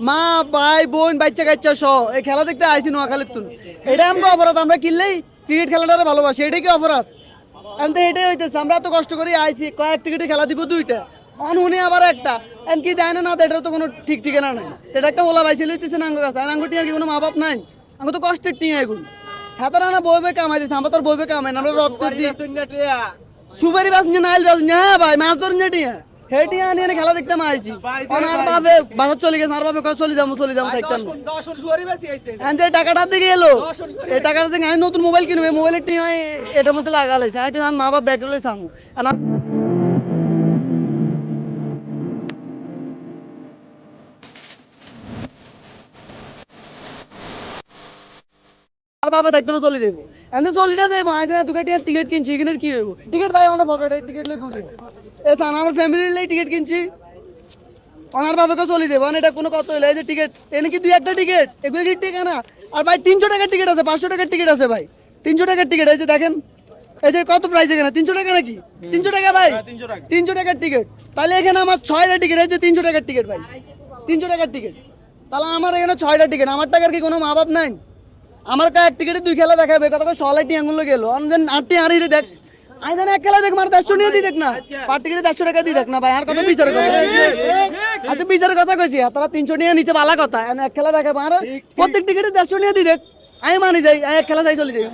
মা ভাই বোন বাচ্চা কাচ্চা সহ এই খেলা দেখতে আইসি নোয়াখালীর তুন। এটা আমাকে অপরাধ, আমরা কিনলেই ক্রিকেট খেলাটা ভালোবাসি, এটাই কি অপরাধ? এখন তো এটাই হইতেছে, আমরা এত কষ্ট করে আইসি, কয়েক টিকিটে খেলা দিব দুইটা, উনি আবার একটা, এখন কি দেয় না না দেয়, এটার তো কোনো ঠিক ঠিকানা নাই। এটা একটা ওলা বাইসে লইতেছে নাঙ্গ কাছে, নাঙ্গ টিয়ার কি কোনো মা বাপ নাই? আমি তো কষ্টের টিয়া এগুলো হাতারা না বই বই কামাই দিচ্ছে, আমরা তোর বই বই কামাই না, আমরা রক্ত দিই সুপারি বাস নিয়ে নাইল বাস নিয়ে, হ্যাঁ ভাই মাছ ধর নিয়ে টিয়া হেটিয়া নিয়ে খেলা দেখতে আইসি। আর বাপে বাসা চলে গেছে, আর বাপে চলে যাবো থাকতাম যে টাকাটার দিকে এলো, এই টাকাটা থেকে আমি নতুন মোবাইল কিনবো, মোবাইলের টিয়া এটার মধ্যে লাগা লাইছে, আমি মা বাপ ব্যাগ লই সামু আর বাবা দেখতে চলে যাবো, এমনি চলিটা যাবো আইদিন দুটো টিকিট কিনছি, এখানে কি হইব? টিকিট ভাই আমার পকেটে টিকিট লই ঘুরি এ সান আমার ফ্যামিলির লাই টিকিট কিনছি, ওনার বাবাকে চলে দেবো, এটা কোনো কত হইলে এই যে টিকিট এনে কি দুই একটা টিকিট, এগুলো কি টিকা না? আর ভাই 300 টাকার টিকিট আছে, 500 টাকার টিকিট আছে ভাই, 300 টাকার টিকিট, এই যে দেখেন এই যে কত প্রাইস এখানে 300 টাকা নাকি? 300 টাকা ভাই, 300 টাকার টিকিট, তাহলে এখানে আমার 6টা টিকিট, এই যে 300 টাকার টিকিট ভাই, 300 টাকার টিকিট, তাহলে আমার এখানে 6টা টিকিট, আমার টাকার কি কোনো মা বাপ নাই? আমার এক টিকিটে দুই খেলা দেখাবে, কত করে 100 আঙুল গেল, আমি যেন 8টি আড়ি দেখ, আমি যেন এক খেলা দেখ মার 150 নিয়ে দিই দেখ না, পার টিকিটে 150 টাকা দিয়ে দেখ না ভাই, আর কত বিচারের কথা, এত বিচারের কথা কইছি, তারা 300 নিয়ে নিচে ভালো কথা, এক খেলা দেখাবে আর প্রত্যেক টিকিটে 150 নিয়ে দিই দেখ, আমি মানি যাই, এক খেলা যাই চলে যাই।